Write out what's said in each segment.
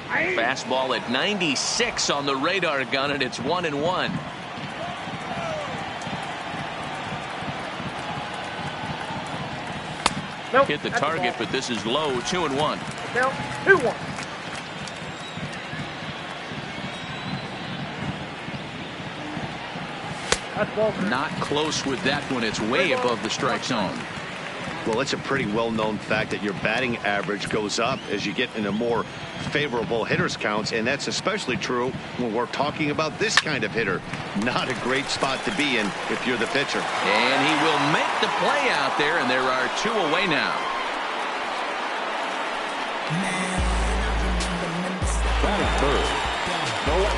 Fastball at 96 on the radar gun, and it's 1-1. Nope, hit the target, but this is low. 2-1. Down 2-1. Not close with that one. It's way above the strike zone. Well, it's a pretty well-known fact that your batting average goes up as you get into more favorable hitters counts, and that's especially true when we're talking about this kind of hitter. Not a great spot to be in if you're the pitcher. And he will make the play out there, and there are 2 away now.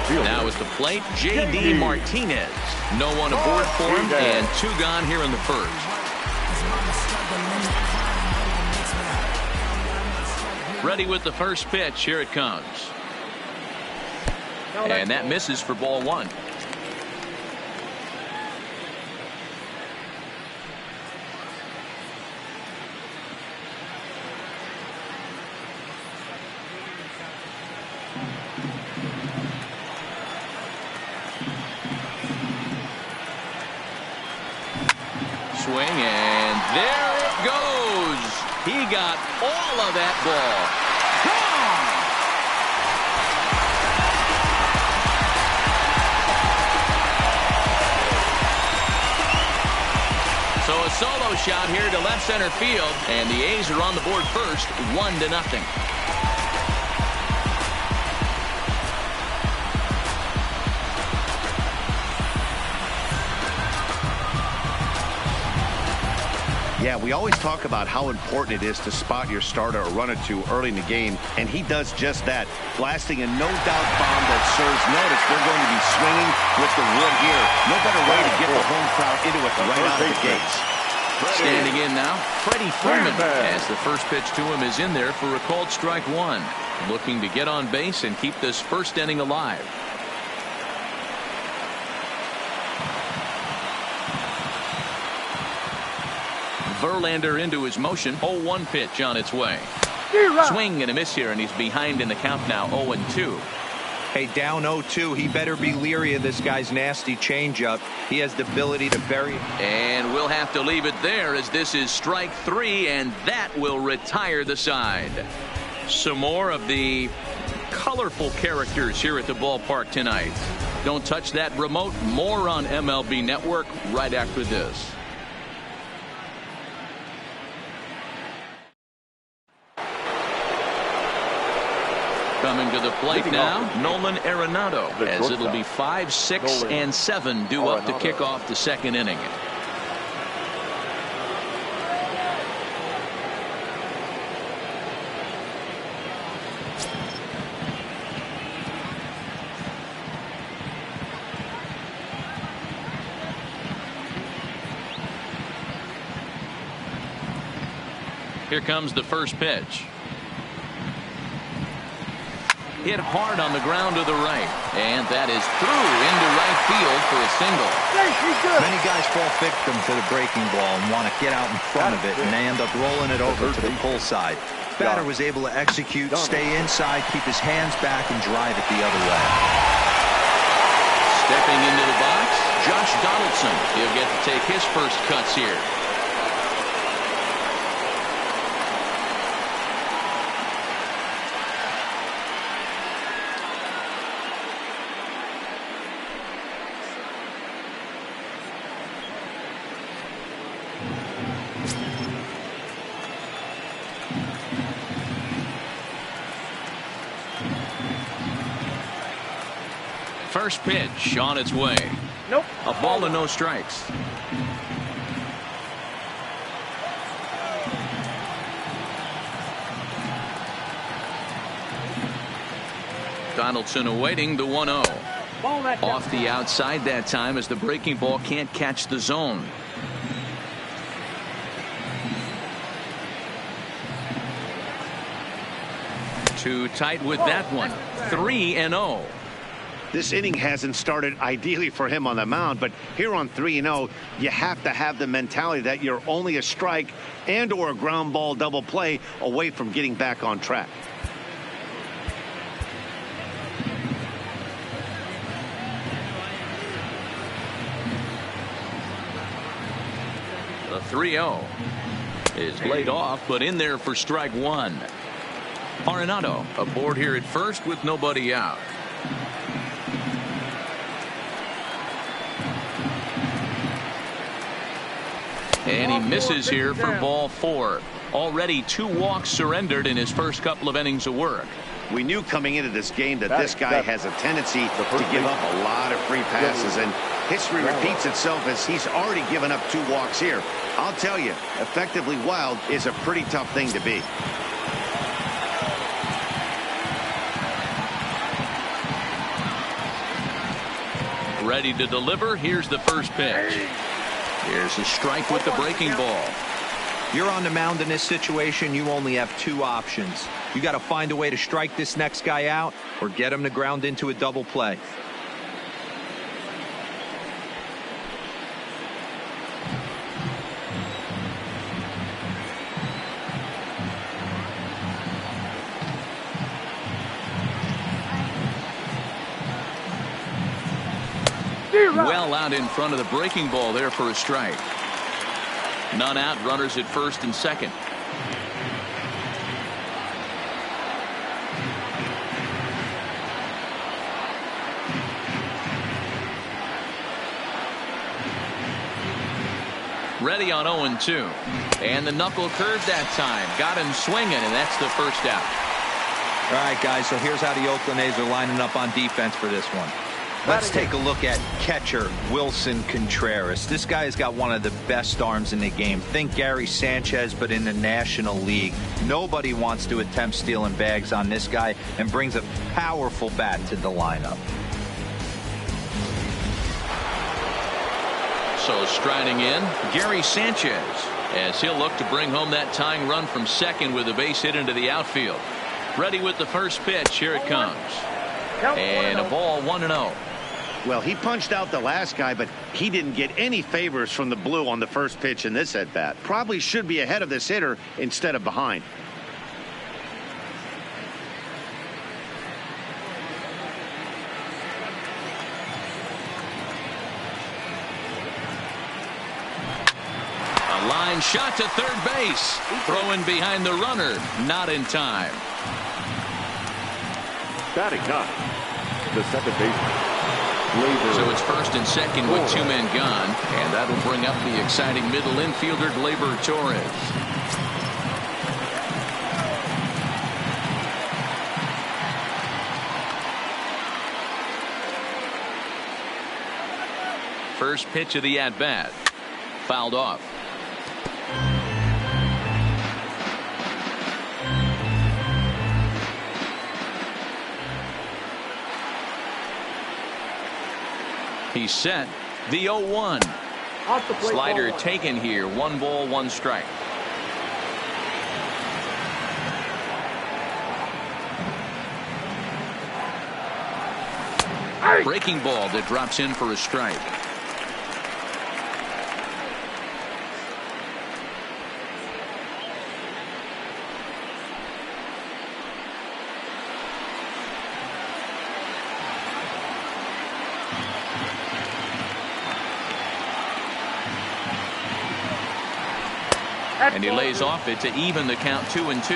Now at the plate, J.D. Martinez. No one aboard for him, and 2 gone here in the first. Ready with the first pitch. Here it comes. And that misses for ball 1. Swing, and there it goes. He got all of that ball. Gone! So a solo shot here to left center field, and the A's are on the board first, 1-0. Yeah, we always talk about how important it is to spot your starter or run it to early in the game, and he does just that, blasting a no-doubt bomb that serves notice. They're going to be swinging with the wood here. No better way to get the home crowd into it right out of the gates. Standing in now, Freddie Freeman, as the first pitch to him is in there for a called strike 1. Looking to get on base and keep this first inning alive. Verlander into his motion. 0-1 pitch on its way. Swing and a miss here, and he's behind in the count now. 0-2. Hey, down 0-2. He better be leery of this guy's nasty changeup. He has the ability to bury it. And we'll have to leave it there, as this is strike 3, and that will retire the side. Some more of the colorful characters here at the ballpark tonight. Don't touch that remote. More on MLB Network right after this. Coming to the plate now, Nolan Arenado, as it'll be 5, 6, and 7 due up to kick off the second inning. Here comes the first pitch. Hit hard on the ground to the right, and that is through into right field for a single. Many guys fall victim to the breaking ball and want to get out in front of it, and they end up rolling it over to the pull side. Batter was able to execute, stay inside, keep his hands back, and drive it the other way. Stepping into the box, Josh Donaldson. He'll get to take his first cuts here. First pitch on its way. Nope. A ball and no strikes. Donaldson awaiting the 1-0. Off the outside that time, as the breaking ball can't catch the zone. Too tight with that one. 3-0. This inning hasn't started ideally for him on the mound, but here on 3-0, you have to have the mentality that you're only a strike and or a ground ball double play away from getting back on track. The 3-0 is laid off, but in there for strike one. Arenado aboard here at first with nobody out. And he misses here for ball four. Already 2 walks surrendered in his first couple of innings of work. We knew coming into this game that this guy has a tendency to give up a lot of free passes, and history repeats itself as he's already given up 2 walks here. I'll tell you, effectively wild is a pretty tough thing to be. Ready to deliver. Here's the first pitch. Here's a strike with the breaking ball. You're on the mound in this situation. You only have 2 options. You got to find a way to strike this next guy out or get him to ground into a double play. Well out in front of the breaking ball there for a strike. None out, runners at first and second. Ready on 0-2. And the knuckle curve that time. Got him swinging, and that's the first out. All right, guys, so here's how the Oakland A's are lining up on defense for this one. Let's take a look at catcher Wilson Contreras. This guy has got one of the best arms in the game. Think Gary Sanchez, but in the National League. Nobody wants to attempt stealing bags on this guy, and brings a powerful bat to the lineup. So striding in, Gary Sanchez, as he'll look to bring home that tying run from second with a base hit into the outfield. Ready with the first pitch. Here it comes. And a ball, 1-0. Well, he punched out the last guy, but he didn't get any favors from the blue on the first pitch in this at-bat. Probably should be ahead of this hitter instead of behind. A line shot to third base. Throwing behind the runner. Not in time. Batting up, the second baseman. So it's first and second with 2 men gone, and that'll bring up the exciting middle infielder Gleyber Torres. First pitch of the at-bat. Fouled off. He's set. The 0-1. Slider taken here. 1 ball, 1 strike. Breaking ball that drops in for a strike. And he lays off it to even the count 2-2.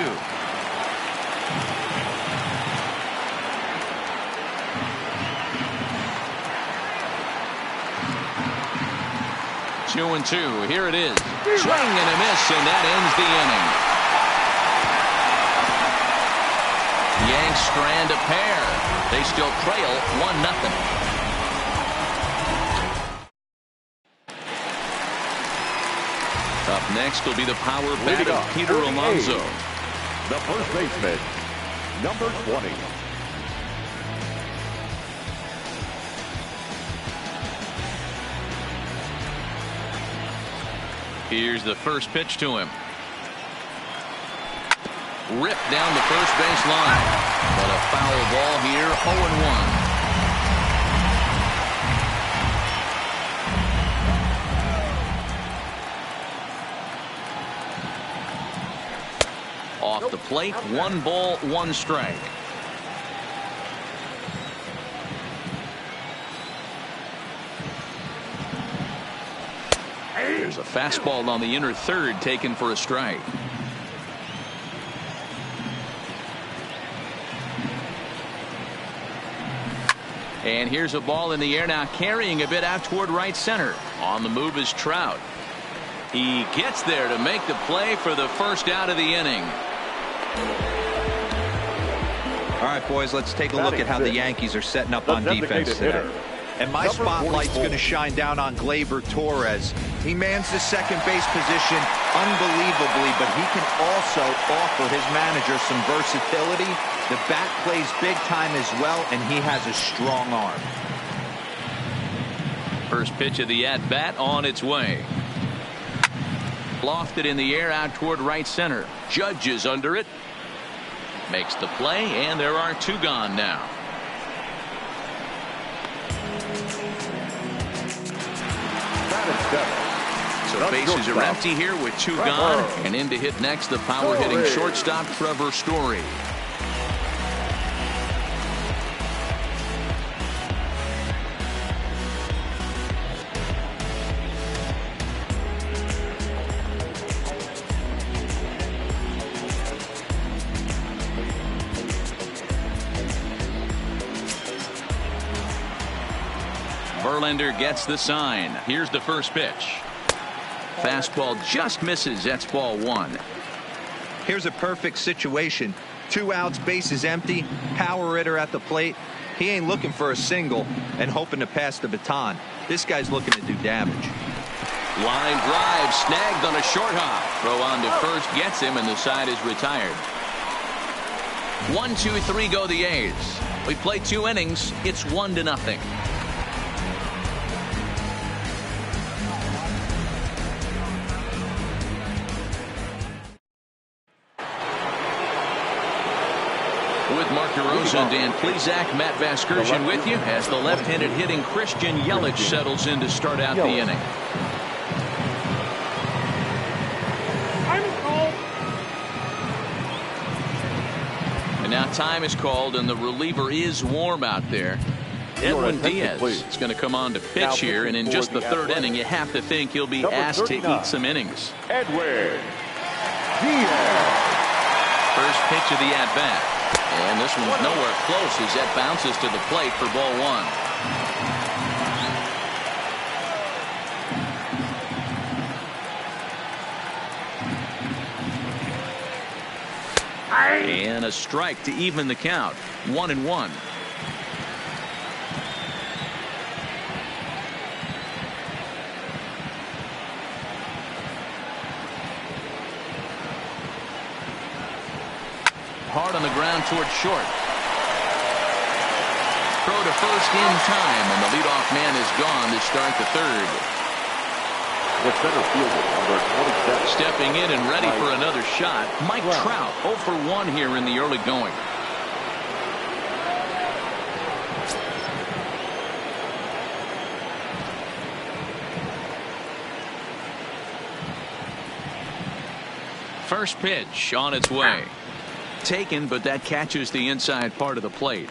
Two and two. Here it is. Swing and a miss, and that ends the inning. Yanks strand a pair. They still trail 1-0. Up next will be the power bat of Peter Alonso. The first baseman, number 20. Here's the first pitch to him. Ripped down the first base line. But a foul ball here, 0-1. Off the plate, 1 ball, 1 strike. There's a fastball on the inner third taken for a strike. And here's a ball in the air now, carrying a bit out toward right center. On the move is Trout. He gets there to make the play for the first out of the inning. All right, boys, let's take a look at how the Yankees are setting up on defense today. And my spotlight's going to shine down on Gleyber Torres. He mans the second base position unbelievably, but he can also offer his manager some versatility. The bat plays big time as well, and he has a strong arm. First pitch of the at-bat on its way. Lofted in the air out toward right center. Judge is under it. Makes the play, and there are two gone now. So bases are empty here with two gone. And in to hit next, the power-hitting shortstop, Trevor Story. Verlander gets the sign. Here's the first pitch. Fastball just misses. That's ball one. Here's a perfect situation. 2 outs, bases empty, power hitter at the plate. He ain't looking for a single and hoping to pass the baton. This guy's looking to do damage. Line drive snagged on a short hop. Throw on to first gets him, and the side is retired. 1, 2, 3 go the A's. We play 2 innings. It's 1-0. With Mark DeRosa and Dan Plesac, Matt Vasgersian with you as the left-handed hitting Christian Yelich settles in to start out the inning. And now time is called, and the reliever is warm out there. Edwin Diaz is going to come on to pitch here, and in just the third inning, you have to think he'll be asked to eat some innings. Edwin Diaz. First pitch of the at-bat. And this one's nowhere close as that bounces to the plate for ball one. And a strike to even the count. 1-1. Hard on the ground toward short. Throw to first in time, and the leadoff man is gone to start the third. The center fielder, number 27. Stepping in and ready for another shot, Mike Trout, 0 for 1 here in the early going. First pitch on its way. Taken, but that catches the inside part of the plate.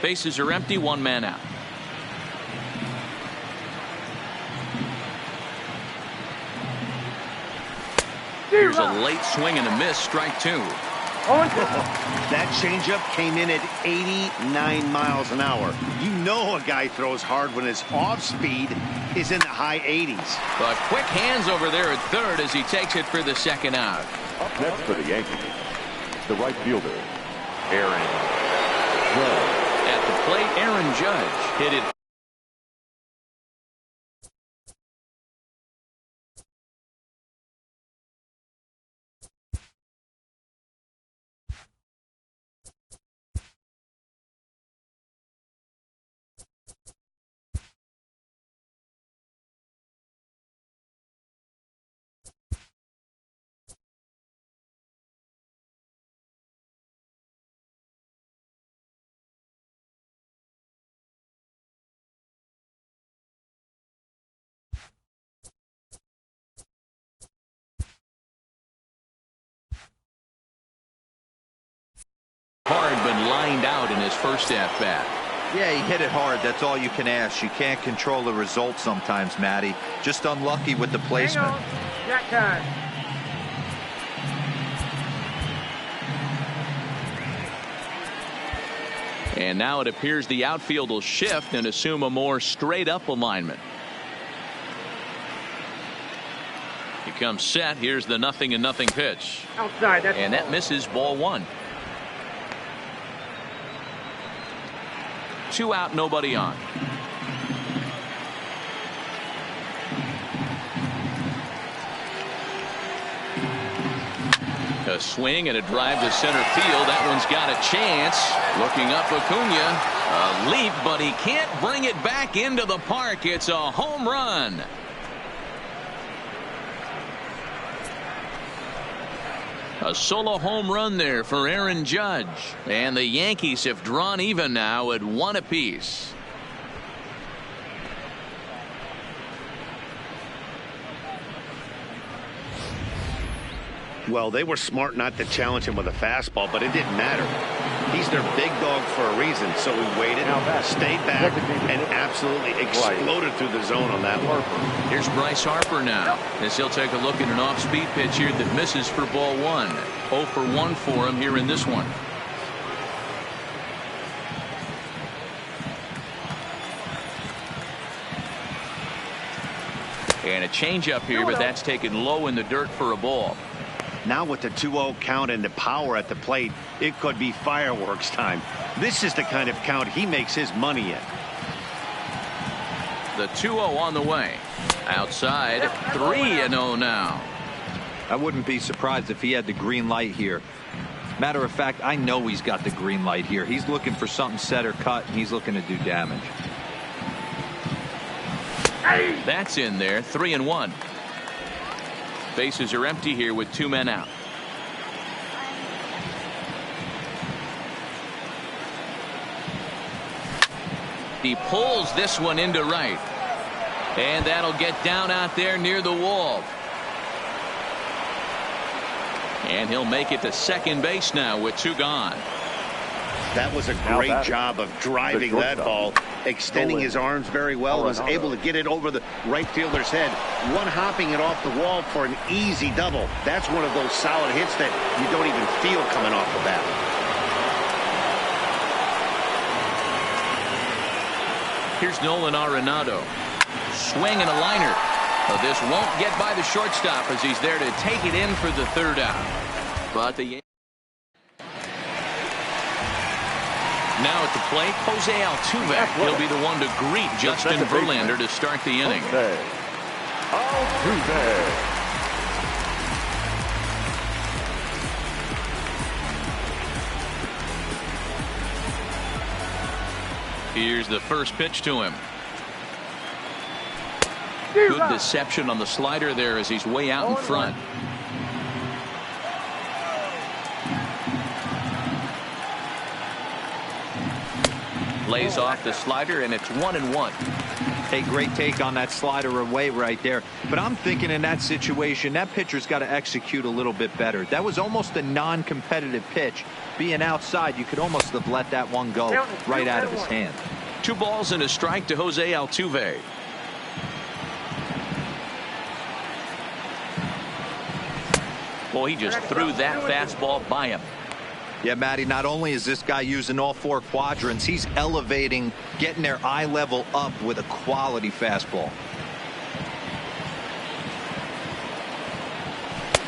Bases are empty, 1 man out. Here's a late swing and a miss, strike 2. That changeup came in at 89 miles an hour. You know a guy throws hard when his off speed is in the high 80s. But quick hands over there at third as he takes it for the second out. Up next for the Yankees, the right fielder, Aaron Judge. At the plate, Aaron Judge hit it. Hard but lined out in his first at-bat. Yeah, he hit it hard. That's all you can ask. You can't control the result sometimes, Matty. Just unlucky with the placement. Jack time. And now it appears the outfield will shift and assume a more straight-up alignment. He comes set. Here's the 0-0 pitch. Outside. That's And that misses, ball one. 2 out, nobody on. A swing and a drive to center field. That one's got a chance. Looking up, Acuna. A leap, but he can't bring it back into the park. It's a home run. A solo home run there for Aaron Judge. And the Yankees have drawn even now at 1 apiece. Well, they were smart not to challenge him with a fastball, but it didn't matter. He's their big dog for a reason, so he waited, stayed back, and absolutely exploded through the zone on that one. Here's Bryce Harper now, as he'll take a look at an off-speed pitch here that misses for ball one. 0 for 1 for him here in this one. And a changeup here, but that's taken low in the dirt for a ball. Now with the 2-0 count and the power at the plate, it could be fireworks time. This is the kind of count he makes his money in. The 2-0 on the way. Outside, 3-0 now. I wouldn't be surprised if he had the green light here. Matter of fact, I know he's got the green light here. He's looking for something set or cut, and he's looking to do damage. That's in there, 3-1. Bases are empty here with 2 men out. He pulls this one into right. And that'll get down out there near the wall. And he'll make it to second base now with 2 gone. That was a great job of driving that ball, extending his arms very well, was able to get it over the right fielder's head, one-hopping it off the wall for an easy double. That's one of those solid hits that you don't even feel coming off the bat. Here's Nolan Arenado. Swing and a liner. But this won't get by the shortstop as he's there to take it in for the 3rd out. But the now at the plate, Jose Altuve. He'll be the one to greet Justin Verlander to start the inning. Altuve. Here's the first pitch to him. Good deception on the slider there as he's way out in front. Lays off the slider, and it's 1-1. Hey, great take on that slider away right there. But I'm thinking in that situation, that pitcher's got to execute a little bit better. That was almost a non-competitive pitch. Being outside, you could almost have let that one go right out of his hand. 2 balls and a strike to Jose Altuve. Boy, he just threw that fastball by him. Yeah, Matty, not only is this guy using all 4 quadrants, he's elevating, getting their eye level up with a quality fastball.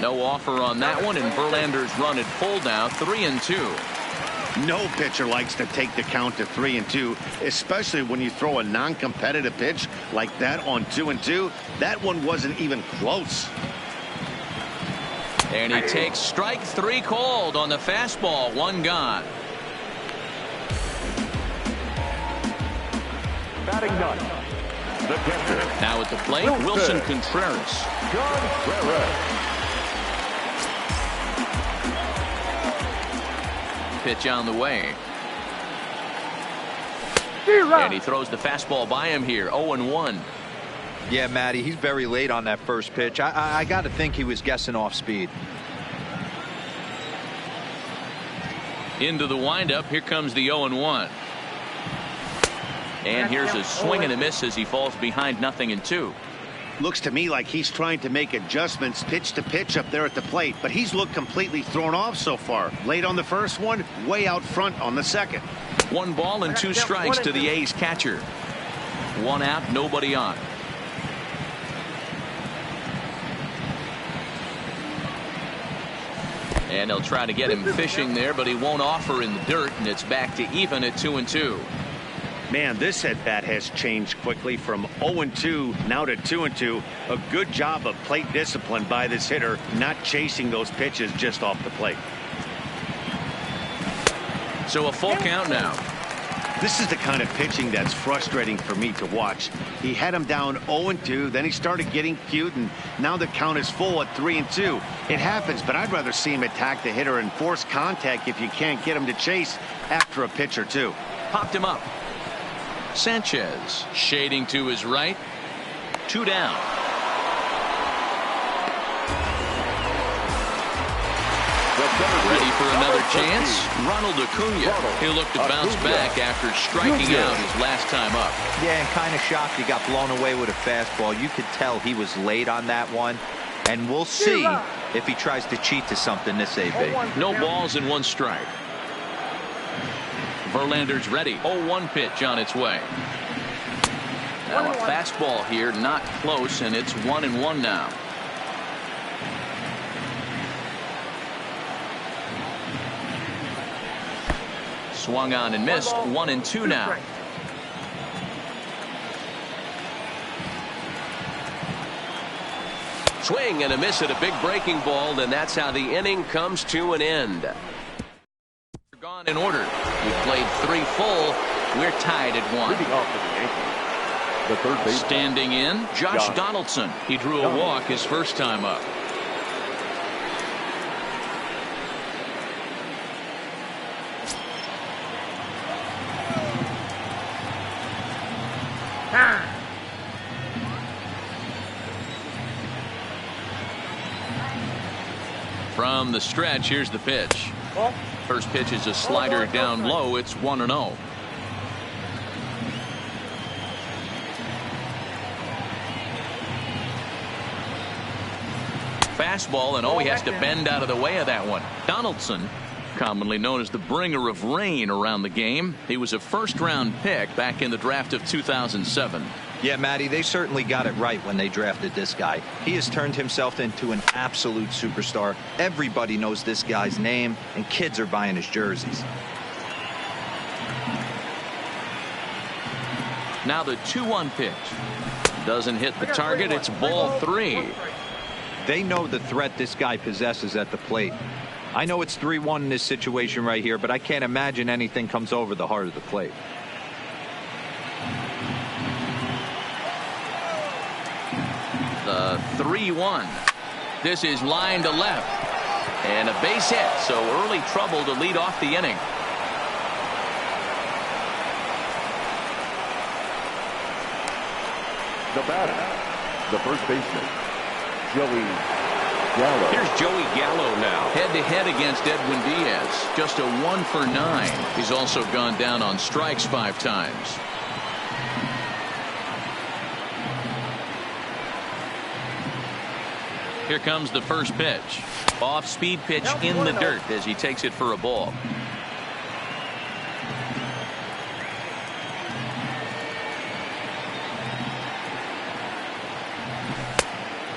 No offer on that one, and Verlander's run at full now, 3-2. No pitcher likes to take the count to 3-2, especially when you throw a non-competitive pitch like that on 2-2. That one wasn't even close. And he takes strike 3 called on the fastball. 1 gone. Batting 9, the catcher. Now at the plate, Wilson Contreras. Pitch on the way. And he throws the fastball by him here. 0-1. Yeah, Matty, he's very late on that first pitch. I got to think he was guessing off speed. Into the windup. Here comes the 0-1. And here's a swing and a miss as he falls behind 0-2. Looks to me like he's trying to make adjustments pitch to pitch up there at the plate, but he's looked completely thrown off so far. Late on the first one, way out front on the second. 1 ball and 2 strikes to the A's catcher. 1 out, nobody on. And they'll try to get him fishing there, but he won't offer in the dirt, and it's back to even at 2-2. Man, this at-bat has changed quickly from 0-2 now to 2-2. A good job of plate discipline by this hitter, not chasing those pitches just off the plate. So a full count now. This is the kind of pitching that's frustrating for me to watch. He had him down 0-2, then he started getting cute, and now the count is full at 3-2. It happens, but I'd rather see him attack the hitter and force contact if you can't get him to chase after a pitch or two. Popped him up. Sanchez shading to his right. 2 down. Ready for another chance. Ronald Acuna. He'll look to bounce back after striking out his last time up. Yeah, and kind of shocked he got blown away with a fastball. You could tell he was late on that one. And we'll see if he tries to cheat to something this AB. No balls and 1 strike. Verlander's ready. 0-1 pitch on its way. Now a fastball here, not close, and it's 1-1 now. Swung on and missed. 1-2 now. Swing and a miss at a big breaking ball, and that's how the inning comes to an end. Gone in order. We played 3 full. We're tied at 1. The third baseman. Standing in, Josh Donaldson. He drew a walk his first time up. From the stretch, here's the pitch. First pitch is a slider down low. It's 1-0. Fastball, and he has to bend out of the way of that one. Donaldson, commonly known as the bringer of rain around the game. He was a first-round pick back in the draft of 2007. Yeah, Matty, they certainly got it right when they drafted this guy. He has turned himself into an absolute superstar. Everybody knows this guy's name, and kids are buying his jerseys. Now the 2-1 pitch. Doesn't hit the target. It's ball 3. They know the threat this guy possesses at the plate. I know it's 3-1 in this situation right here, but I can't imagine anything comes over the heart of the plate. The 3-1. This is line to left. And a base hit, so early trouble to lead off the inning. The batter, the first baseman, Joey Gallo. Here's Joey Gallo now. Head-to-head against Edwin Diaz. Just a 1 for 9. He's also gone down on strikes 5 times. Here comes the first pitch. Off-speed pitch in the dirt as he takes it for a ball.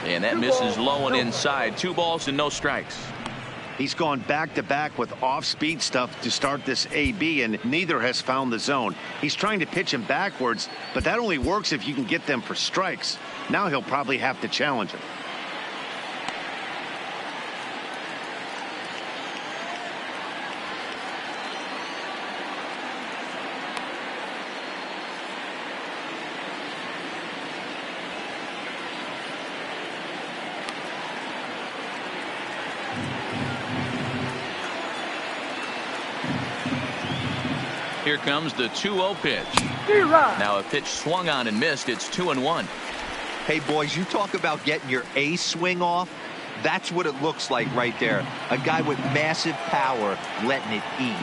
And that misses low and inside. 2 balls and no strikes. He's gone back-to-back with off-speed stuff to start this AB, and neither has found the zone. He's trying to pitch him backwards, but that only works if you can get them for strikes. Now he'll probably have to challenge him. Here comes the 2-0 pitch. Now a pitch swung on and missed. It's 2-1. Hey, boys, you talk about getting your A swing off. That's what it looks like right there. A guy with massive power letting it eat.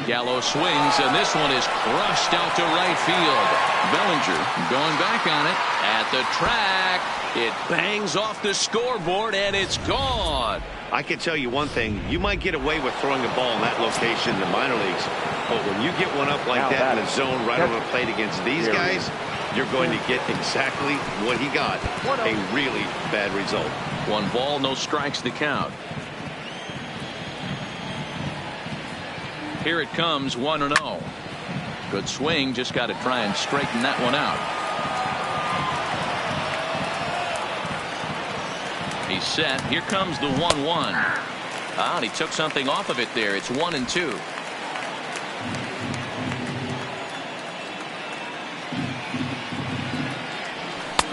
Gallo swings, and this one is crushed out to right field. Bellinger going back on it at the track. It bangs off the scoreboard, and it's gone. I can tell you one thing. You might get away with throwing a ball in that location in the minor leagues, but when you get one up like that in the zone right over the plate against these guys, you're going to get exactly what he got. A really bad result. 1 ball, no strikes to count. Here it comes, 1-0. Good swing, just got to try and straighten that one out. He's set. Here comes the 1-1. And he took something off of it there. It's 1-2.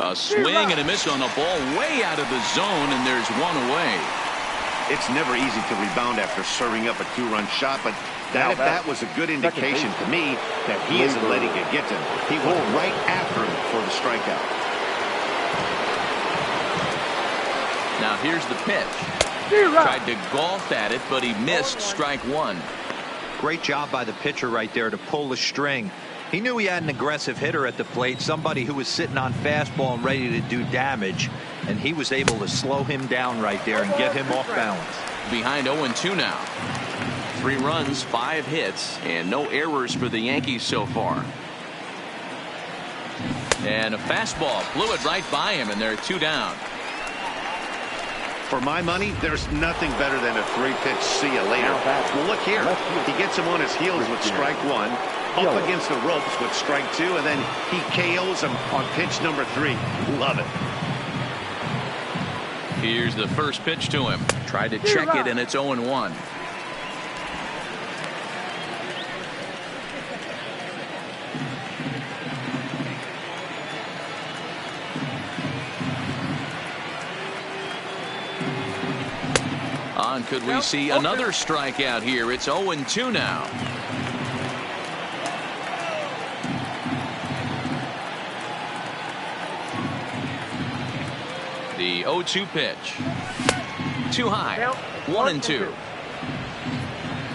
A swing and a miss on the ball way out of the zone, and there's 1 away. It's never easy to rebound after serving up a 2-run shot, but that was a good indication to me that he isn't letting it get to him. He went right after him for the strikeout. Now here's the pitch. Tried to golf at it, but he missed strike 1. Great job by the pitcher right there to pull the string. He knew he had an aggressive hitter at the plate, somebody who was sitting on fastball and ready to do damage, and he was able to slow him down right there and get him off balance. Behind 0-2 now. 3 runs, 5 hits, and no errors for the Yankees so far. And a fastball blew it right by him, and they're 2 down. For my money, there's nothing better than a 3-pitch see you later. Well, look here. He gets him on his heels with strike 1, up against the ropes with strike 2, and then he KOs him on pitch number 3. Love it. Here's the first pitch to him. Tried to check it, and it's 0-1. Could we see another strikeout here? It's 0-2 now. The 0-2 pitch. Too high. 1-2.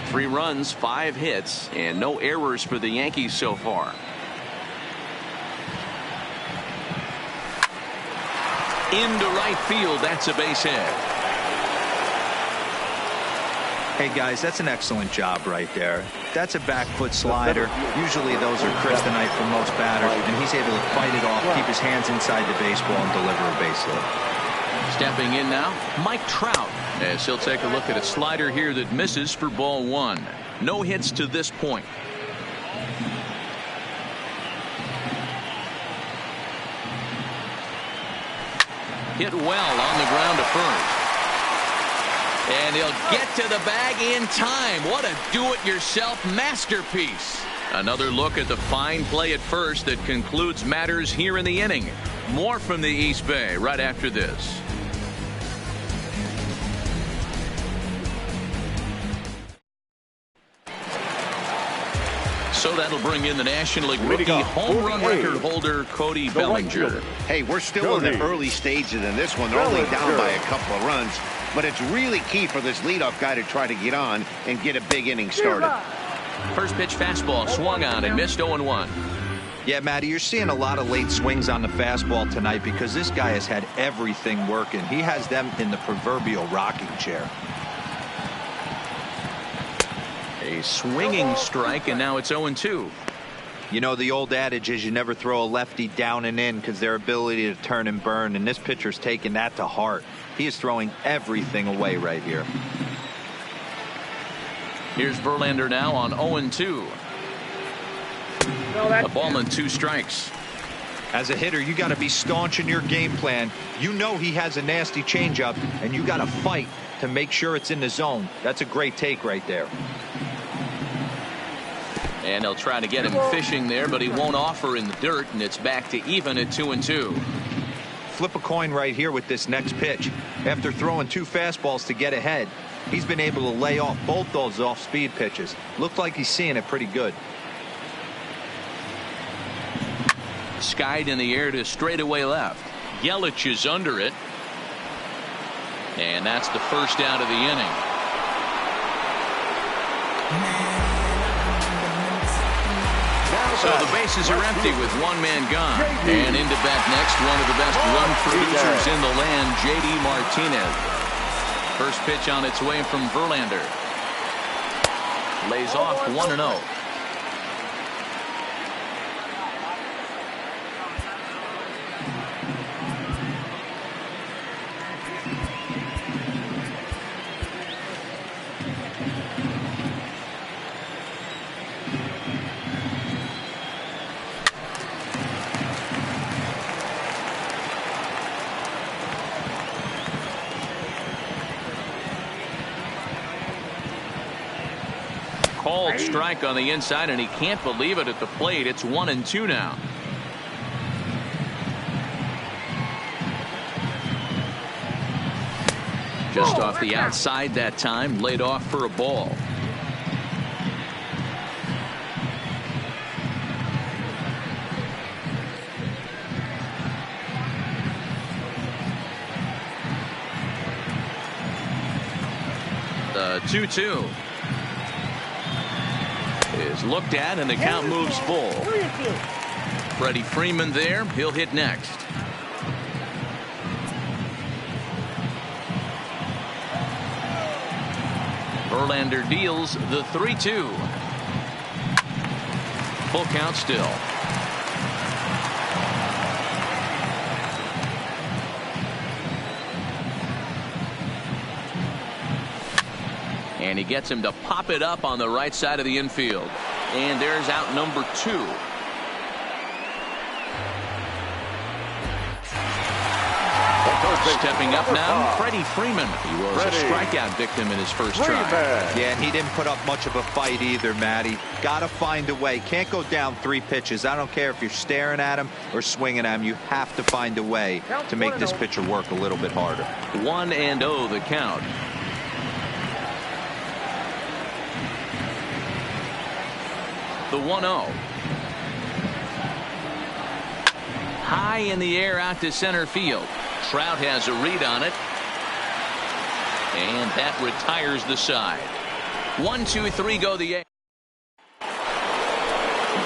3 runs, 5 hits, and no errors for the Yankees so far. Into right field. That's a base hit. Hey guys, that's an excellent job right there. That's a back foot slider. Usually those are kryptonite for most batters, and he's able to fight it off, keep his hands inside the baseball, and deliver a base hit. Stepping in now, Mike Trout, as he'll take a look at a slider here that misses for ball 1. No hits to this point. Hit well on the ground to first. And he'll get to the bag in time. What a do-it-yourself masterpiece. Another look at the fine play at first that concludes matters here in the inning. More from the East Bay right after this. So that'll bring in the National League rookie home run record holder Cody Bellinger. Hey, we're still in the early stages in this one. They're only down by a couple of runs, but it's really key for this leadoff guy to try to get on and get a big inning started. First pitch fastball swung on and missed 0-1. Yeah, Matty, you're seeing a lot of late swings on the fastball tonight because this guy has had everything working. He has them in the proverbial rocking chair. A swinging strike, and now it's 0-2. You know, the old adage is you never throw a lefty down and in because their ability to turn and burn, and this pitcher's taking that to heart. He is throwing everything away right here. Here's Verlander now on 0-2. A ball and 2 strikes. As a hitter, you got to be staunch in your game plan. You know he has a nasty changeup, and you got to fight to make sure it's in the zone. That's a great take right there. And they'll try to get him fishing there, but he won't offer in the dirt, and it's back to even at 2-2. Flip a coin right here with this next pitch. After throwing 2 fastballs to get ahead, he's been able to lay off both those off-speed pitches. Looked like he's seeing it pretty good. Skied in the air to straightaway left. Yelich is under it. And that's the first out of the inning. So the bases are empty with one man gone. And into bat next, one of the best run producers in the land, J.D. Martinez. First pitch on its way from Verlander. Lays off 1-0. Called strike on the inside, and he can't believe it at the plate. It's 1-2 now. Just off the outside that time, laid off for a ball. The 2-2 is looked at, and the count moves full. Freddie Freeman there. He'll hit next. Verlander deals the 3-2. Full count still. And he gets him to pop it up on the right side of the infield. And there's out number 2. Stepping up now, Freddie Freeman. He was a strikeout victim in his first try. Yeah, and he didn't put up much of a fight either, Matty. Got to find a way. Can't go down 3 pitches. I don't care if you're staring at him or swinging at him. You have to find a way to make this pitcher work a little bit harder. 1-0 the count. The 1-0. High in the air out to center field. Trout has a read on it. And that retires the side. 1-2-3 go the 8.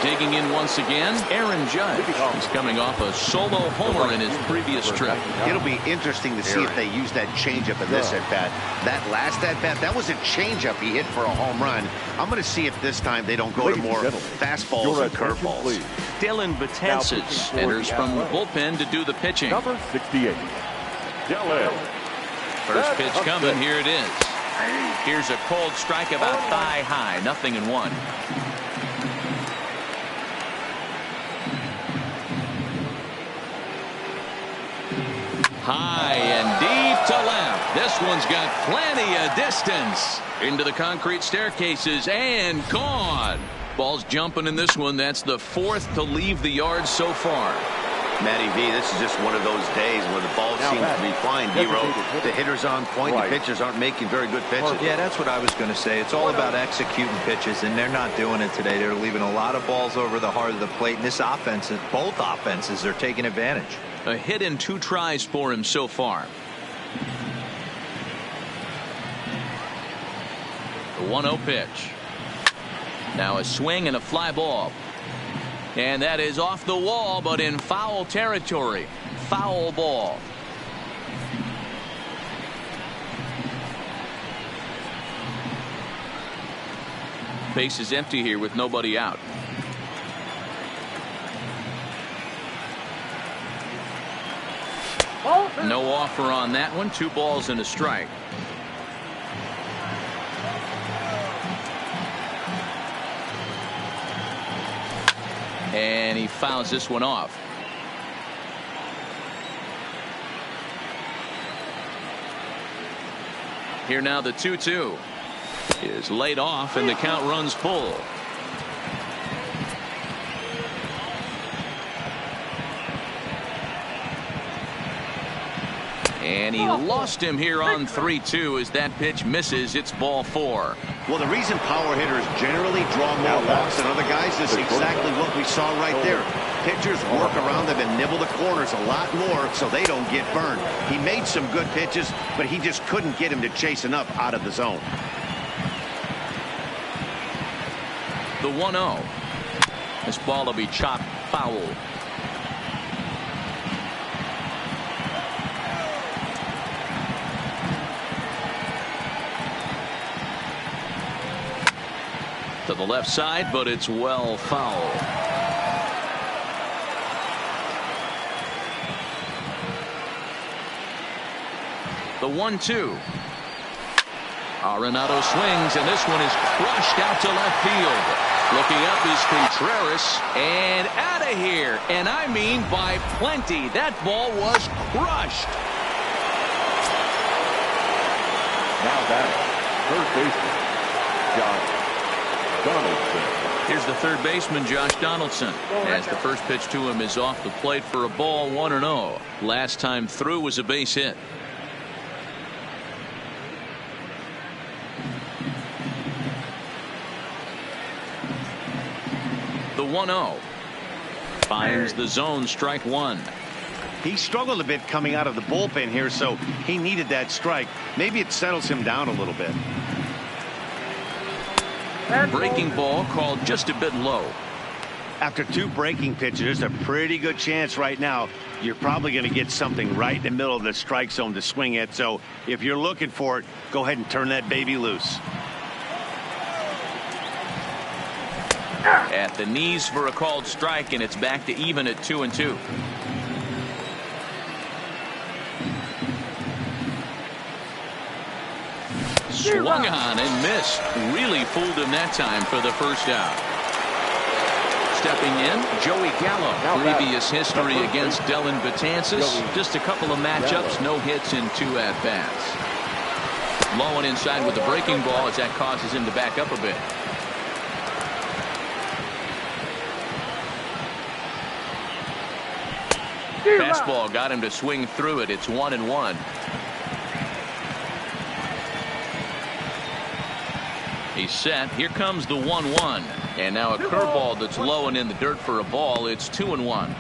Digging in once again, Aaron Judge. He's coming off a solo homer in his previous trip. It'll be interesting to see if they use that changeup in this at-bat. That last at-bat, that was a changeup he hit for a home run. I'm going to see if this time they don't go to more fastballs and curveballs. Dylan Betances enters from the bullpen to do the pitching. Number 68. Dylan. First pitch coming. Here it is. Here's a cold strike about thigh high. 0-1. High and deep to left. This one's got plenty of distance into the concrete staircases and gone. Ball's jumping in this one. That's the 4th to leave the yard so far. Matty V, this is just one of those days where the ball seems to be flying. Hero, the hitter's on point. The pitchers aren't making very good pitches. Yeah, that's what I was going to say. It's all about executing pitches, and they're not doing it today. They're leaving a lot of balls over the heart of the plate, and this offense, both offenses, are taking advantage. A hit in 2 tries for him so far. The 1-0 pitch. Now a swing and a fly ball. And that is off the wall, but in foul territory. Foul ball. Base is empty here with nobody out. No offer on that one. 2 balls and a strike. And he fouls this one off. Here now the 2-2 is laid off, and the count runs full. And he lost him here on 3-2 as that pitch misses. It's ball 4. Well, the reason power hitters generally draw more walks than other guys is exactly what we saw right there. pitchers work around them and nibble the corners a lot more so they don't get burned. He made some good pitches, but he just couldn't get him to chase enough out of the zone. The 1-0. This ball will be chopped foul. To the left side, but it's well foul. The 1-2. Arenado swings, and this one is crushed out to left field. Looking up is Contreras, and out of here. And I mean by plenty. That ball was crushed. Now batting, third baseman, Josh Donaldson. Here's the third baseman, Josh Donaldson, as the first pitch to him is off the plate for a ball, 1-0. Last time through was a base hit. The 1-0 finds the zone, strike one. He struggled a bit coming out of the bullpen here, so he needed that strike. Maybe it settles him down a little bit. Breaking ball called just a bit low. After two breaking pitches, there's a pretty good chance right now you're probably going to get something right in the middle of the strike zone to swing at. So if you're looking for it, go ahead and turn that baby loose. At the knees for a called strike, and it's back to even at 2-2. Swung on and missed. Really fooled him that time for the first out. Stepping in, Joey Gallo. Previous history against Dellin Betances. Just a couple of matchups, no hits in 2 at-bats. Low and inside with the breaking ball as that causes him to back up a bit. Fastball got him to swing through it. It's 1-1. He's set. Here comes the 1-1. And now a curveball that's low and in the dirt for a ball. It's 2-1.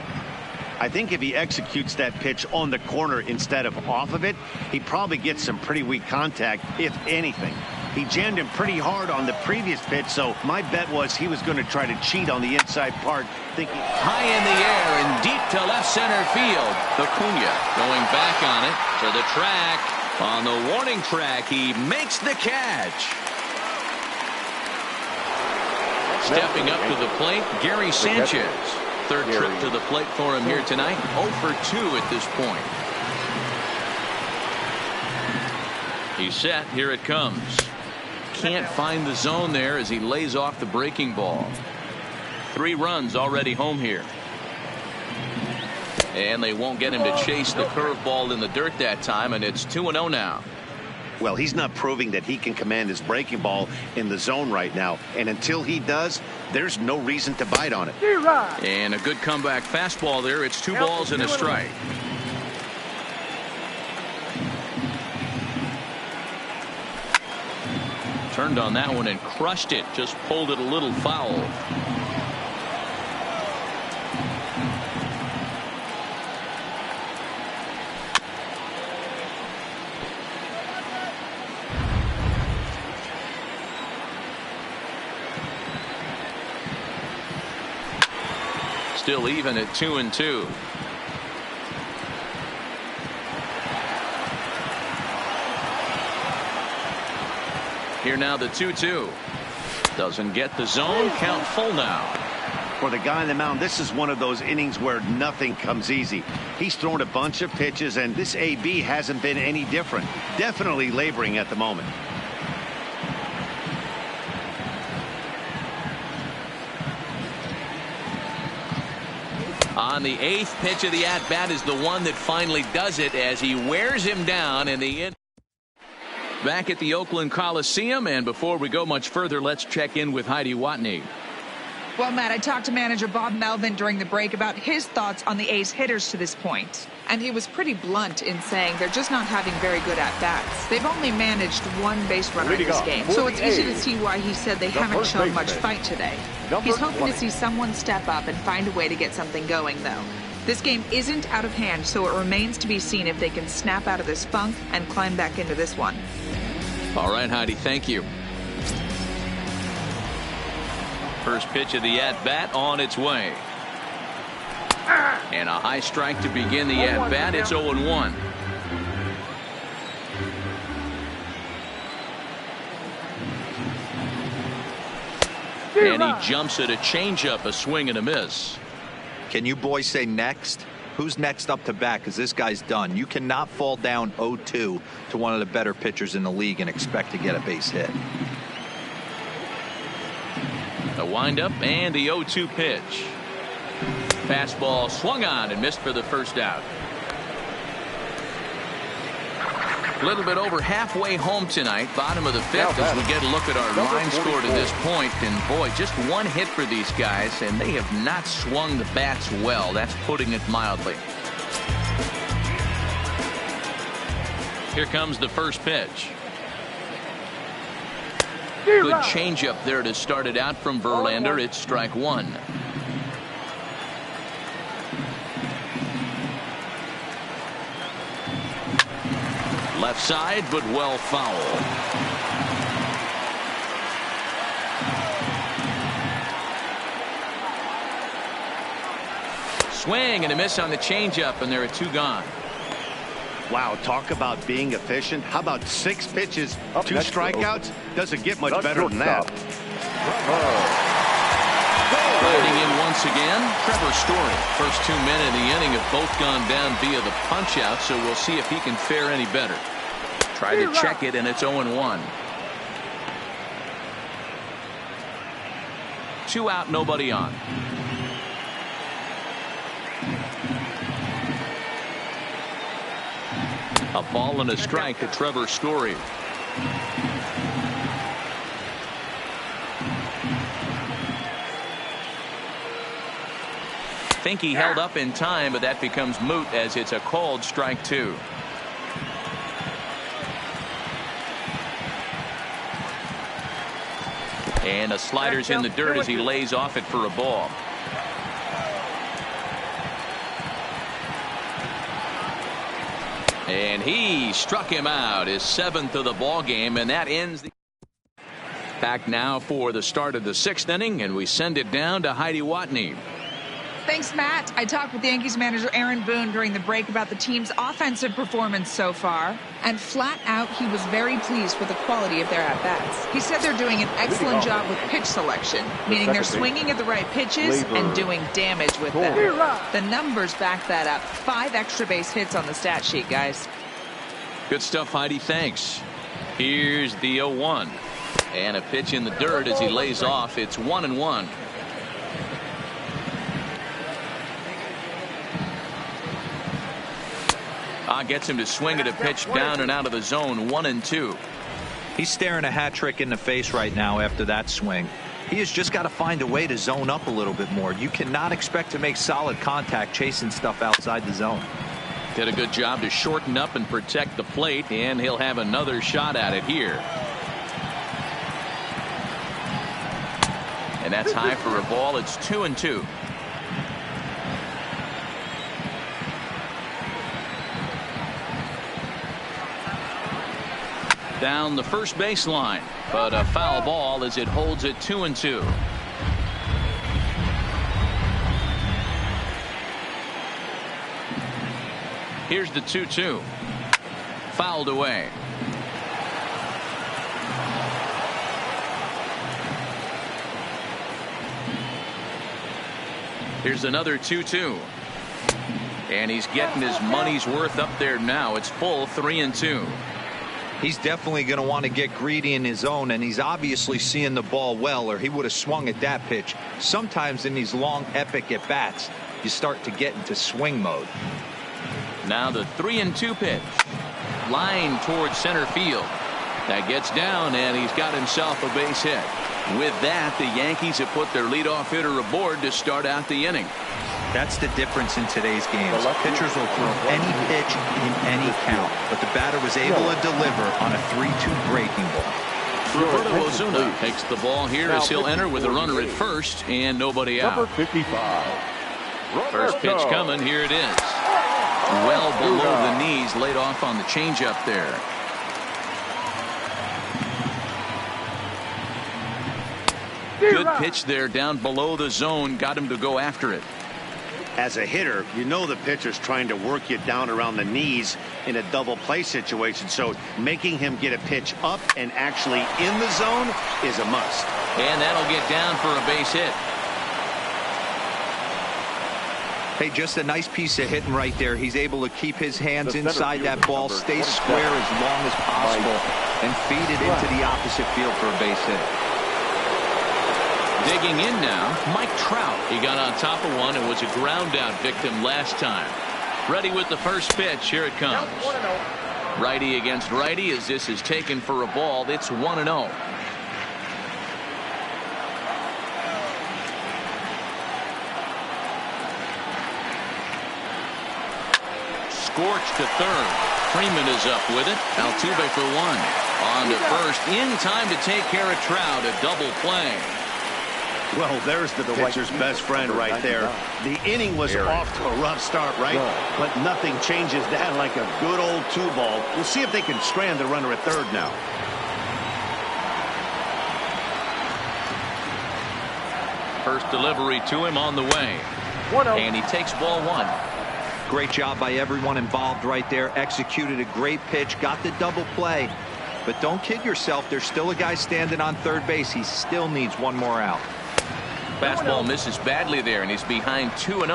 I think if he executes that pitch on the corner instead of off of it, he probably gets some pretty weak contact, if anything. He jammed him pretty hard on the previous pitch, so my bet was he was going to try to cheat on the inside part, thinking high in the air and deep to left center field. Acuna going back on it to the track. On the warning track, he makes the catch. Stepping up to the plate, Gary Sanchez. Third trip to the plate for him here tonight. 0 for 2 at this point. He's set. Here it comes. Can't find the zone there as he lays off the breaking ball. 3 runs already home here. And they won't get him to chase the curveball in the dirt that time, and it's 2-0 now. Well, he's not proving that he can command his breaking ball in the zone right now. And until he does, there's no reason to bite on it. And a good comeback fastball there. It's 2 balls and a strike. Turned on that one and crushed it. Just pulled it a little foul. Still even at 2-2. Here now the 2-2. Doesn't get the zone. Count full now. For the guy on the mound, this is one of those innings where nothing comes easy. He's thrown a bunch of pitches, and this AB hasn't been any different. Definitely laboring at the moment. On the 8th pitch of the at-bat is the one that finally does it as he wears him down in the end. Back at the Oakland Coliseum, and before we go much further, let's check in with Heidi Watney. Well, Matt, I talked to manager Bob Melvin during the break about his thoughts on the A's hitters to this point. And he was pretty blunt in saying they're just not having very good at-bats. They've only managed one base runner in this game, so it's easy to see why he said they haven't shown much fight today. He's hoping to see someone step up and find a way to get something going, though. This game isn't out of hand, so it remains to be seen if they can snap out of this funk and climb back into this one. All right, Heidi, thank you. First pitch of the at-bat on its way. And a high strike to begin the at-bat. It's 0-1. And he jumps at a changeup, a swing and a miss. Can you boys say next? Who's next up to bat? Because this guy's done. You cannot fall down 0-2 to one of the better pitchers in the league and expect to get a base hit. The windup and the 0-2 pitch. Fastball swung on and missed for the first out. A little bit over halfway home tonight, bottom of the fifth, as we get a look at our line score to this point. And boy, just one hit for these guys, and they have not swung the bats well. That's putting it mildly. Here comes the first pitch. Good changeup there to start it out from Verlander. It's strike one. Left side, but well foul. Swing and a miss on the changeup, and there are two gone. Wow, talk about being efficient. How about 6 pitches, 2 strikeouts? Doesn't get much better than that. Riding in once again, Trevor Story. First 2 men in the inning have both gone down via the punch out, so we'll see if he can fare any better. Try to check it, and it's 0-1. 2 out, nobody on. A ball and a strike to Trevor Story. Think he held up in time, but that becomes moot as it's a called strike 2. And a slider's in the dirt as he lays off it for a ball. And he struck him out, his 7th of the ball game, and that ends the. Back now for the start of the 6th inning, and we send it down to Heidi Watney. Thanks, Matt. I talked with Yankees manager Aaron Boone during the break about the team's offensive performance so far, and flat out he was very pleased with the quality of their at-bats. He said they're doing an excellent job with pitch selection, meaning they're swinging at the right pitches and doing damage with them. The numbers back that up. 5 extra base hits on the stat sheet, guys. Good stuff, Heidi. Thanks. Here's the 0-1. And a pitch in the dirt as he lays off. It's 1-1. Gets him to swing at a pitch down and out of the zone. 1-2. He's staring a hat trick in the face right now after that swing. He has just got to find a way to zone up a little bit more. You cannot expect to make solid contact chasing stuff outside the zone. Did a good job to shorten up and protect the plate, and he'll have another shot at it here. And that's high for a ball. It's 2-2. Down the first baseline, but a foul ball as it holds it 2-2. Here's the 2-2. Fouled away. Here's another 2-2. And he's getting his money's worth up there now. It's full 3-2. He's definitely going to want to get greedy in his zone, and he's obviously seeing the ball well, or he would have swung at that pitch. Sometimes in these long, epic at-bats, you start to get into swing mode. Now the 3-2 pitch. Line towards center field. That gets down, and he's got himself a base hit. With that, the Yankees have put their leadoff hitter aboard to start out the inning. That's the difference in today's games. Pitchers will throw any pitch in any count, but the batter was able to deliver on a 3-2 breaking ball. Roberto Ozuna takes the ball here as he'll enter with a runner at first and nobody out. Number 55. First pitch coming. Here it is. Well below the knees, laid off on the changeup there. Good pitch there down below the zone. Got him to go after it. As a hitter, you know the pitcher's trying to work you down around the knees in a double play situation. So making him get a pitch up and actually in the zone is a must. And that'll get down for a base hit. Hey, just a nice piece of hitting right there. He's able to keep his hands inside that ball, stay square as long as possible, and feed it into the opposite field for a base hit. Digging in now, Mike Trout. He got on top of one and was a ground out victim last time. Ready with the first pitch. Here it comes. Righty against righty as this is taken for a ball. It's 1-0. Scorched to third. Freeman is up with it. Altuve for one. On to first in time to take care of Trout. A double play. Well, there's the pitcher's best friend right there. The inning was off to a rough start, right? But nothing changes that like a good old 2-ball. We'll see if they can strand the runner at third now. First delivery to him on the way. And he takes ball one. Great job by everyone involved right there. Executed a great pitch, got the double play. But don't kid yourself, there's still a guy standing on third base. He still needs one more out. Fastball misses badly there, and he's behind 2-0.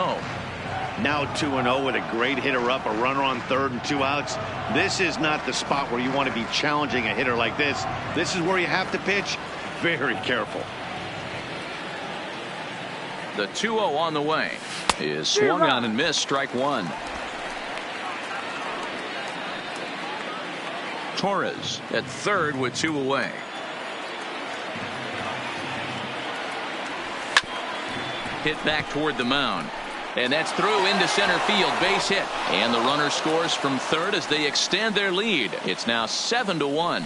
Now 2-0 with a great hitter up, a runner on third and 2 outs. This is not the spot where you want to be challenging a hitter like this. This is where you have to pitch very careful. The 2-0 on the way is swung on and missed. Strike one. Torres at third with 2 away. Hit back toward the mound. And that's through into center field. Base hit. And the runner scores from third as they extend their lead. It's now 7-1.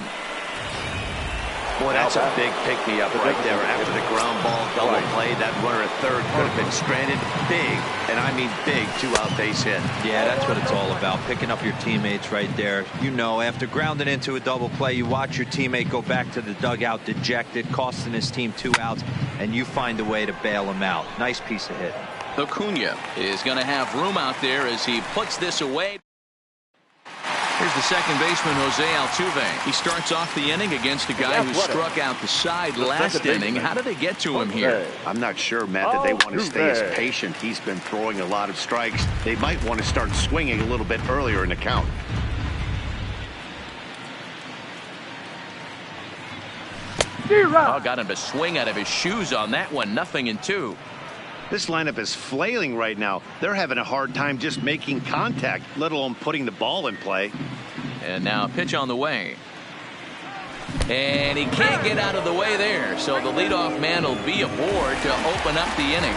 Boy, that's a big pick-me-up right there. After the ground ball double play, that runner at third could have been stranded. Big, and I mean big, 2-out base hit. Yeah, that's what it's all about, picking up your teammates right there. You know, after grounding into a double play, you watch your teammate go back to the dugout dejected, costing his team 2 outs, and you find a way to bail him out. Nice piece of hit. Acuna is going to have room out there as he puts this away. Here's the second baseman, Jose Altuve. He starts off the inning against a guy who struck out the side last inning. How did they get to him here? I'm not sure, Matt, that they want to stay as patient. He's been throwing a lot of strikes. They might want to start swinging a little bit earlier in the count. Oh, got him to swing out of his shoes on that one. 0-2. This lineup is flailing right now. They're having a hard time just making contact, let alone putting the ball in play. And now a pitch on the way. And he can't get out of the way there. So the leadoff man will be aboard to open up the inning.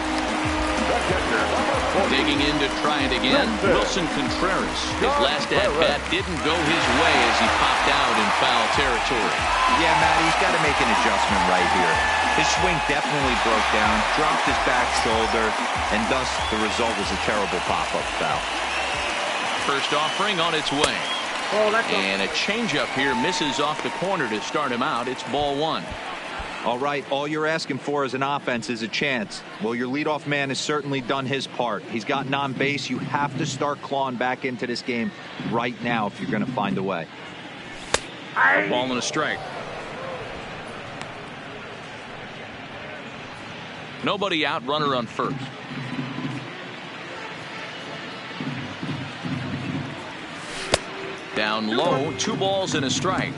Digging in to try it again, Wilson Contreras. His last at-bat didn't go his way as he popped out in foul territory. Yeah, Matt, he's got to make an adjustment right here. His swing definitely broke down, dropped his back shoulder, and thus the result was a terrible pop-up foul. First offering on its way. And a changeup here misses off the corner to start him out. It's ball one. All right, all you're asking for as an offense is a chance. Well, your leadoff man has certainly done his part. He's gotten on base. You have to start clawing back into this game right now if you're going to find a way. A ball and a strike. Nobody out, runner on first. Down low, 2 balls and a strike.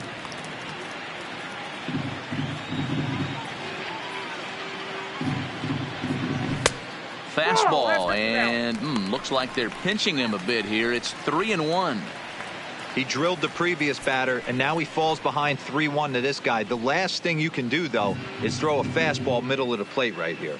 Fastball, and looks like they're pinching him a bit here. It's 3-1. He drilled the previous batter, and now he falls behind 3-1 to this guy. The last thing you can do, though, is throw a fastball middle of the plate right here.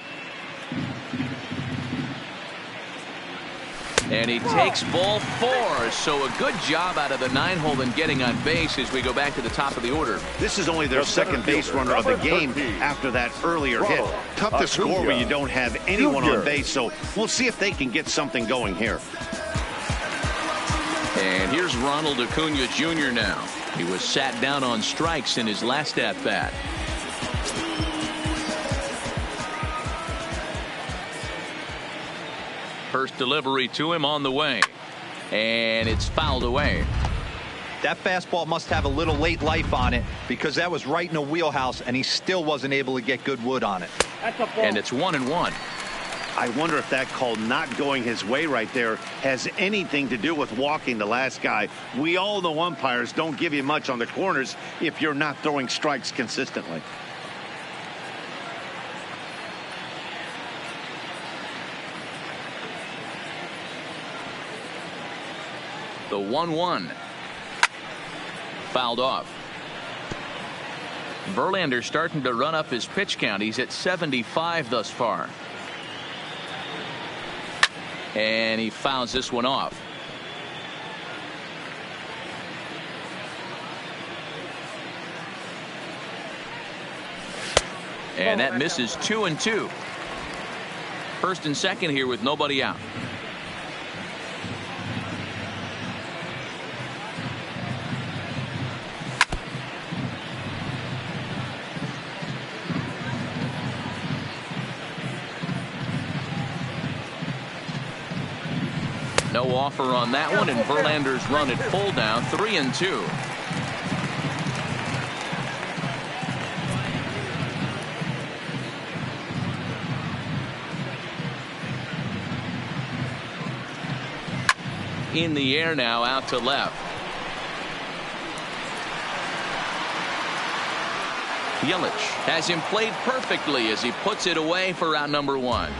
And he takes ball 4, so a good job out of the 9-hole in getting on base as we go back to the top of the order. This is only their second base runner of the game after that earlier hit. Tough to score when you don't have anyone on base, so we'll see if they can get something going here. And here's Ronald Acuna Jr. now. He was sat down on strikes in his last at-bat. First delivery to him on the way. And it's fouled away. That fastball must have a little late life on it because that was right in the wheelhouse, and he still wasn't able to get good wood on it. And it's 1-1. I wonder if that call not going his way right there has anything to do with walking the last guy. We all know umpires don't give you much on the corners if you're not throwing strikes consistently. The 1-1. Fouled off. Verlander starting to run up his pitch count. He's at 75 thus far. And he fouls this one off. And that misses 2-2. First and second here with nobody out. No offer on that one, and Verlander's run at full down, 3-2. In the air now, out to left. Yelich has him played perfectly as he puts it away for out number 1.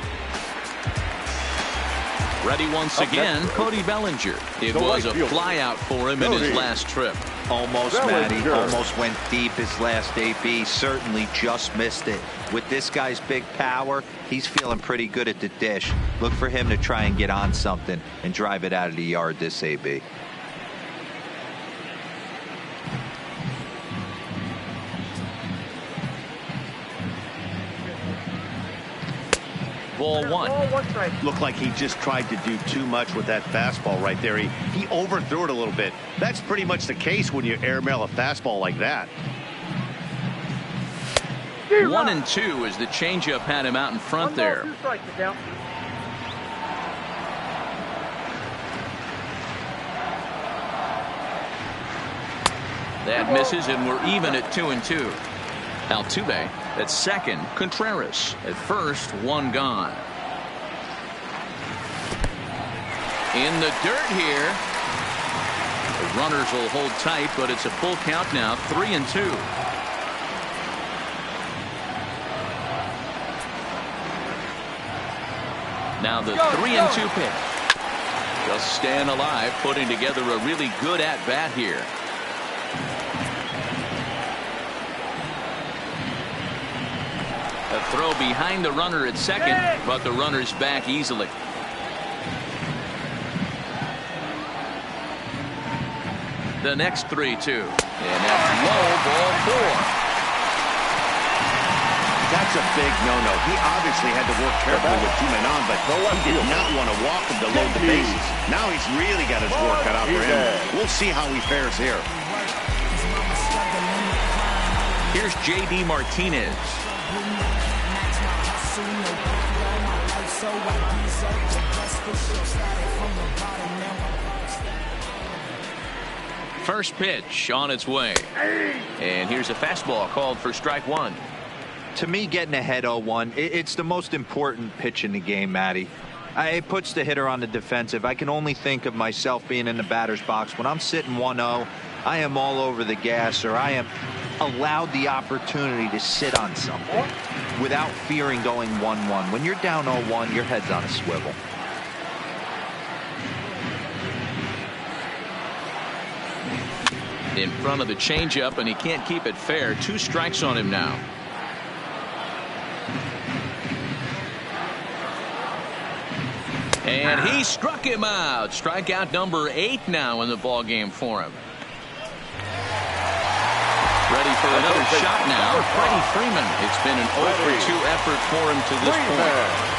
Ready once again, Cody Bellinger. It was a flyout for him in his last trip. Almost, Matty. Almost went deep his last AB. Certainly just missed it. With this guy's big power, he's feeling pretty good at the dish. Look for him to try and get on something and drive it out of the yard this AB. Ball 1. Looked like he just tried to do too much with that fastball right there. He overthrew it a little bit. That's pretty much the case when you airmail a fastball like that. 1-2 as the changeup had him out in front there. That misses, and we're even at 2-2. Altuve at second, Contreras at first, one gone. In the dirt here. The runners will hold tight, but it's a full count now, 3-2. Now the 3-2 pitch. Just staying alive, putting together a really good at-bat here. A throw behind the runner at second, but the runner's back easily. The next 3-2. And that's low, ball 4. That's a big no-no. He obviously had to work carefully with 2 men on, but he did not want to walk him to load the bases. Now he's really got his work cut out for him. We'll see how he fares here. Here's J.D. Martinez. First pitch on its way. And here's a fastball called for strike 1. To me, getting ahead 0-1, it's the most important pitch in the game, Matty. It puts the hitter on the defensive. I can only think of myself being in the batter's box. When I'm sitting 1-0, I am all over the gas, or I am allowed the opportunity to sit on something without fearing going 1-1. When you're down 0-1, your head's on a swivel. In front of the changeup, and he can't keep it fair. 2 strikes on him now. And he struck him out. Strikeout number 8 now in the ball game for him. Ready for another shot now. Freddie Freeman. It's been an 0-for-2 effort for him to this point.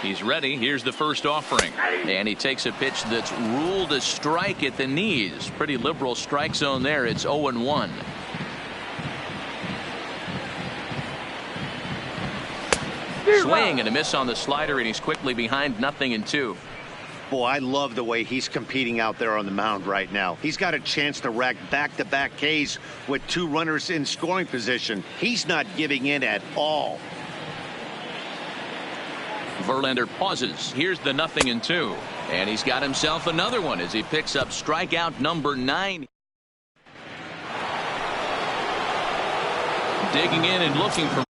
He's ready. Here's the first offering. And he takes a pitch that's ruled a strike at the knees. Pretty liberal strike zone there. It's 0-1. Swing and a miss on the slider, and he's quickly behind 0-2. Boy, I love the way he's competing out there on the mound right now. He's got a chance to rack back-to-back Ks with 2 runners in scoring position. He's not giving in at all. Verlander pauses. Here's the 0-2. And he's got himself another one as he picks up strikeout number 9. Digging in and looking for